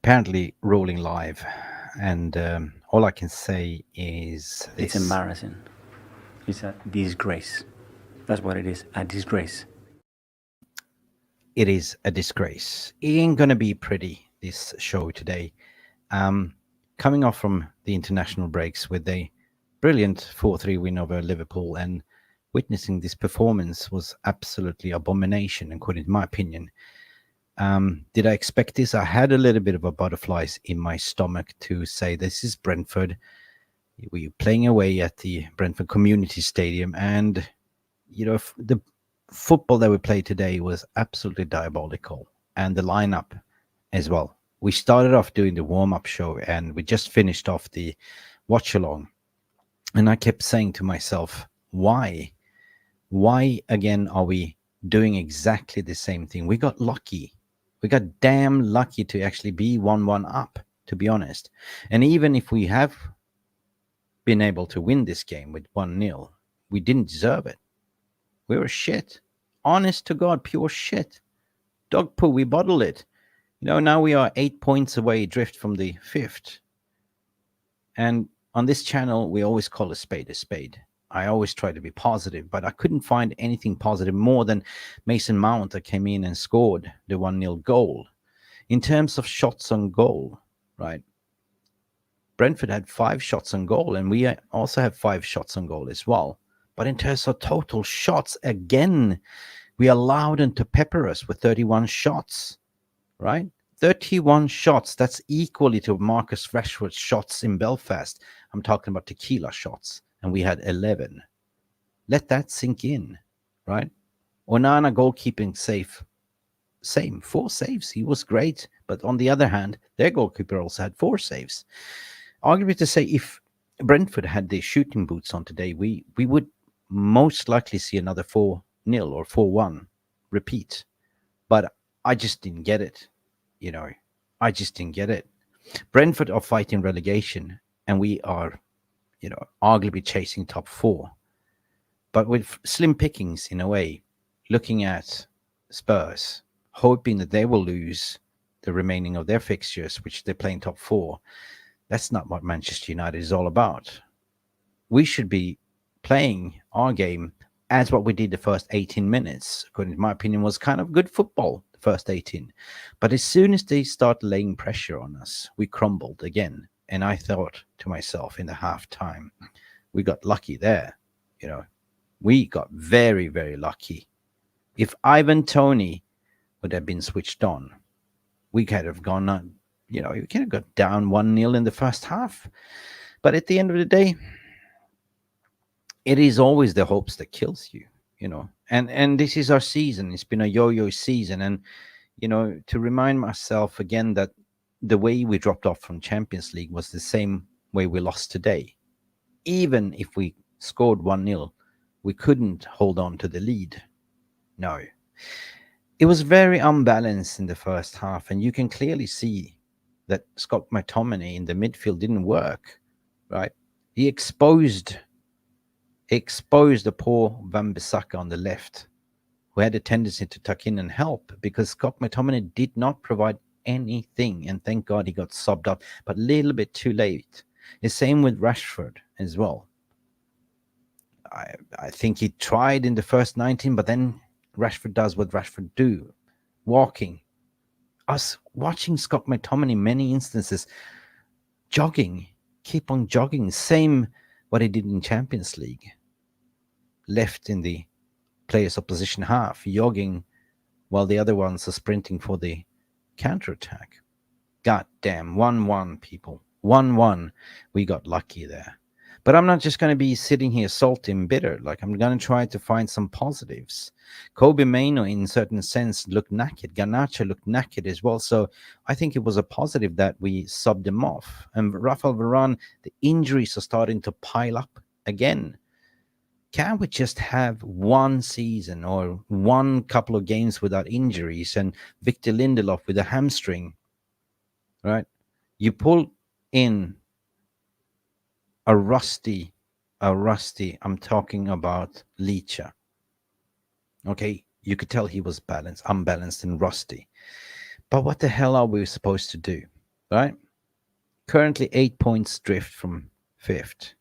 apparently rolling live, and all I can say is It's this: embarrassing. It's a disgrace. That's what it is, a disgrace. it is a disgrace. It ain't gonna be pretty, this show today. Um, Coming off from the international breaks with a brilliant 4-3 win over Liverpool, and witnessing this performance was absolutely abomination, according to my opinion. Did I expect this? I had a little bit of a butterflies in my stomach to say this is Brentford. We were playing away at the Brentford Community Stadium, and the football that we played today was absolutely diabolical, and the lineup as well. We started off doing the warm-up show, and we just finished off the watch-along, and I kept saying to myself, why again are we doing exactly the same thing? We got lucky. We got damn lucky to actually be 1-1 up, to be honest. And even if we have been able to win this game with 1-0, we didn't deserve it. We were shit. Honest to God, pure shit. Dog poo, we bottled it. Now we are 8 points away drift from the fifth. And on this channel, we always call a spade a spade. I always try to be positive, but I couldn't find anything positive more than Mason Mount that came in and scored the 1-0 goal. In terms of shots on goal, right? Brentford had 5 shots on goal, and we also have 5 shots on goal as well. But in terms of total shots, again, we allowed them to pepper us with 31 shots, right? 31 shots. That's equally to Marcus Rashford's shots in Belfast. I'm talking about Tequila shots, and we had 11. Let that sink in, right? Onana goalkeeping same 4 saves. He was great, but on the other hand, their goalkeeper also had 4 saves. Arguably to say, if Brentford had their shooting boots on today, we would most likely see another 4-0 or 4-1 repeat. But I just didn't get it. I just didn't get it. Brentford are fighting relegation, and we are, arguably chasing top 4. But with slim pickings in a way, looking at Spurs, hoping that they will lose the remaining of their fixtures, which they're playing top 4. That's not what Manchester United is all about. We should be playing our game as what we did the first 18 minutes, according to my opinion, was kind of good football, the first 18. But as soon as they start laying pressure on us, we crumbled again. And I thought to myself in the halftime, we got lucky there. We got very, very lucky. If Ivan Toney would have been switched on, we could have gone on, we could have got down 1-0 in the first half. But at the end of the day, it is always the hopes that kills you, and this is our season. It's been a yo-yo season. And, to remind myself again that the way we dropped off from Champions League was the same way we lost today. Even if we scored 1-0, we couldn't hold on to the lead. No. It was very unbalanced in the first half, and you can clearly see that Scott McTominay in the midfield didn't work, right? He exposed the poor Wanbissaka on the left, who had a tendency to tuck in and help, because Scott McTominay did not provide anything, and thank God he got subbed up, but a little bit too late. The same with Rashford as well. I think he tried in the first 19, but then Rashford does what Rashford do, walking. Us watching Scott McTominay many instances jogging, keep on jogging, same what he did in Champions League. Left in the players' opposition half, jogging, while the other ones are sprinting for the counter-attack. God damn, 1-1, people. 1-1. We got lucky there. But I'm not just going to be sitting here salty and bitter. Like, I'm going to try to find some positives. Kobe Mainoo, in a certain sense, looked knackered. Garnacho looked knackered as well. So I think it was a positive that we subbed him off. And Rafael Varane, the injuries are starting to pile up again. Can we just have one season or one couple of games without injuries? And Victor Lindelof with a hamstring, right? You pull in a rusty, I'm talking about Licha. Okay, you could tell he was unbalanced and rusty. But what the hell are we supposed to do? right? Currently 8 points drift from fifth.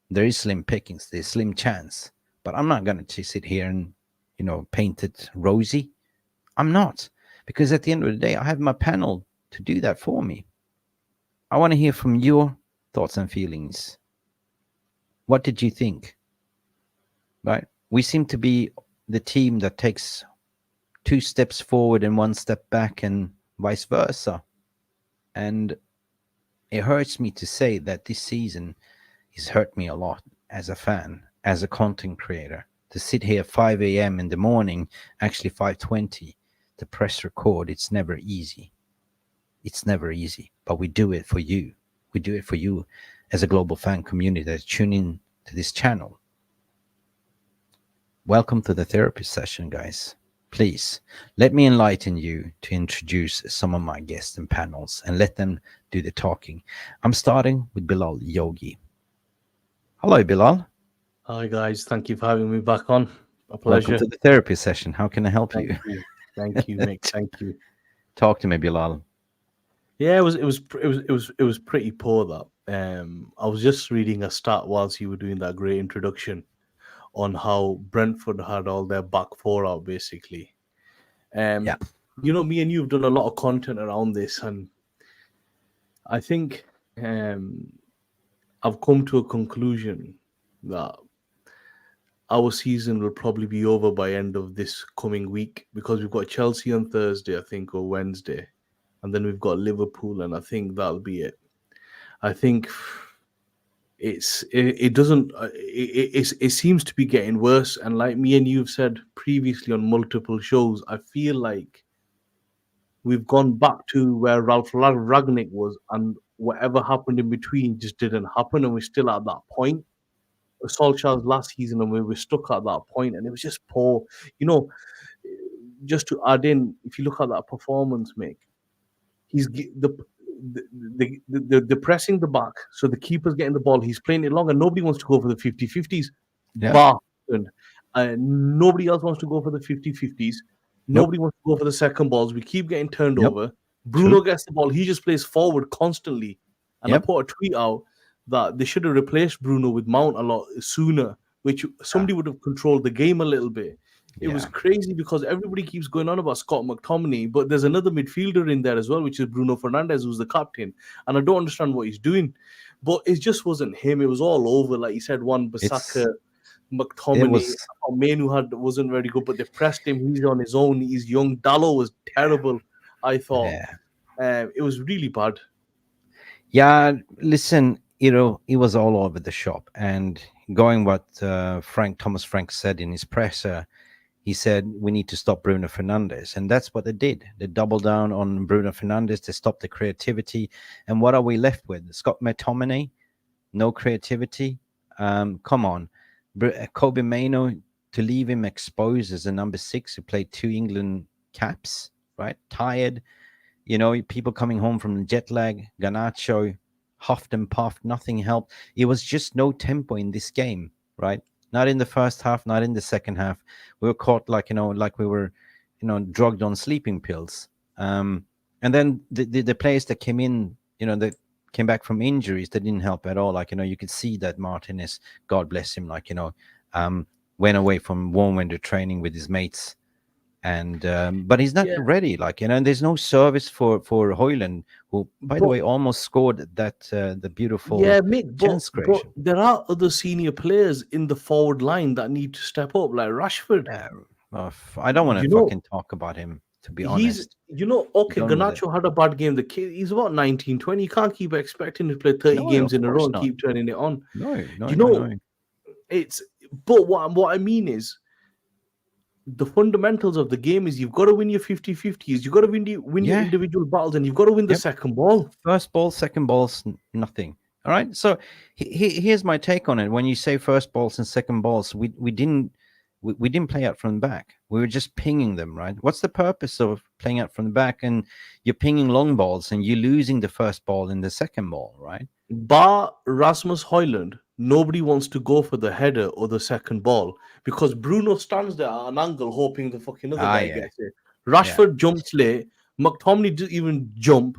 There is slim pickings, there's slim chance, but I'm not going to sit here and, paint it rosy. I'm not, because at the end of the day, I have my panel to do that for me. I want to hear from your thoughts and feelings. What did you think? Right? We seem to be the team that takes 2 steps forward and 1 step back, and vice versa. And it hurts me to say that this season has hurt me a lot as a fan, as a content creator. To sit here 5 a.m. in the morning, actually 5:20, to press record, it's never easy. It's never easy, but we do it for you. We do it for you as a global fan community that tune in to this channel. Welcome to the therapy session, guys. Please let me enlighten you to introduce some of my guests and panels and let them do the talking. I'm starting with Bilal Yogi. Hello, Bilal. Hi guys, thank you for having me back on. A Welcome pleasure. to the therapy session. How can I help Thank you? you, thank you, Mick. Thank you. Talk to me, Bilal. Yeah, it was pretty poor that. I was just reading a stat whilst you were doing that great introduction on how Brentford had all their back four out basically. Yeah. Me and you have done a lot of content around this, and I think I've come to a conclusion that our season will probably be over by end of this coming week, because we've got Chelsea on Thursday, I think, or Wednesday, and then we've got Liverpool, and I think that'll be it. I think it seems to be getting worse, and like me and you've said previously on multiple shows, I feel like we've gone back to where Ralph Ragnick was, and whatever happened in between just didn't happen, and we're still at that point. Solskjaer's last season, and we were stuck at that point, and it was just poor. You know, just to add in, if you look at that performance, Mick, he's the pressing the back, so the keeper's getting the ball. He's playing it long, and nobody wants to go for the 50-50s. Yeah. Bar, nobody else wants to go for the 50-50s. Nobody wants to go for the second balls. We keep getting turned Yep. over. Bruno True. gets the ball. He just plays forward constantly. And Yep. I put a tweet out that they should have replaced Bruno with Mount a lot sooner, which somebody would have controlled the game a little bit. It was Yeah. crazy because everybody keeps going on about Scott McTominay, but there's another midfielder in there as well, which is Bruno Fernandes, who's the captain. And I don't understand what he's doing. But it just wasn't him. It was all over. Like you said, wanbissaka, It McTominay, was Manu wasn't very good, but they pressed him. He's on his own. He's young. Dallo was terrible, I thought. yeah. It was really bad. Yeah, listen, it was all over the shop. And going what Thomas Frank said in his presser, he said, we need to stop Bruno Fernandes. And that's what they did. They doubled down on Bruno Fernandes. They stopped the creativity. And what are we left with? Scott McTominay, no creativity. Come on. Kobe Maino, to leave him exposed as a number 6 who played 2 England caps, right? Tired. People coming home from the jet lag, Garnacho, huffed and puffed, nothing helped. It was just no tempo in this game, right? Not in the first half, not in the second half. We were caught like we were, drugged on sleeping pills. And then the players that came in, that came back from injuries, that didn't help at all. Like, you could see that Martinez, God bless him, went away from warm winter training with his mates. And but he's not ready, and there's no service for Højlund, who, by the way, almost scored that the beautiful Mick, chance but creation. there are other senior players in the forward line that need to step up, like Rashford. I don't want to fucking talk about him, to be honest. Garnacho had a bad game. The kid, he's about 19, 20. You can't keep expecting him to play 30 games in a row and keep turning it on. No. But what I mean is, the fundamentals of the game is you've got to win your 50-50s, you've got to win your individual battles, and you've got to win the second ball. First ball, second balls, nothing. All right. So here's my take on it. When you say first balls and second balls, we didn't play out from the back. We were just pinging them, right? What's the purpose of playing out from the back and you're pinging long balls and you're losing the first ball and the second ball, right? Bar Rasmus Højlund, nobody wants to go for the header or the second ball because Bruno stands there at an angle hoping the fucking other guy gets it. Rashford jumps late. McTominay didn't even jump.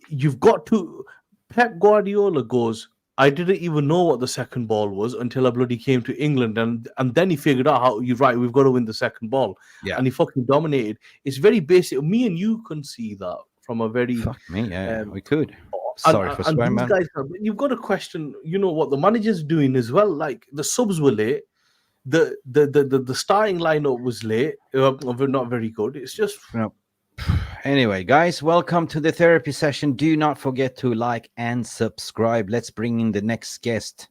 you've got to. Pep Guardiola goes, I didn't even know what the second ball was until I bloody came to England, and then he figured out how you're right. We've got to win the second ball, Yeah. and he fucking dominated. It's very basic. Me and you can see that from a very Fuck me. Yeah, um, we could. and Sorry for and swearing, these man. guys, you've got to question. You know what the manager's doing as well. Like the subs were late. The starting lineup was late. Not very good. It's just No. Anyway, guys, welcome to the therapy session. Do not forget to like and subscribe. Let's bring in the next guest.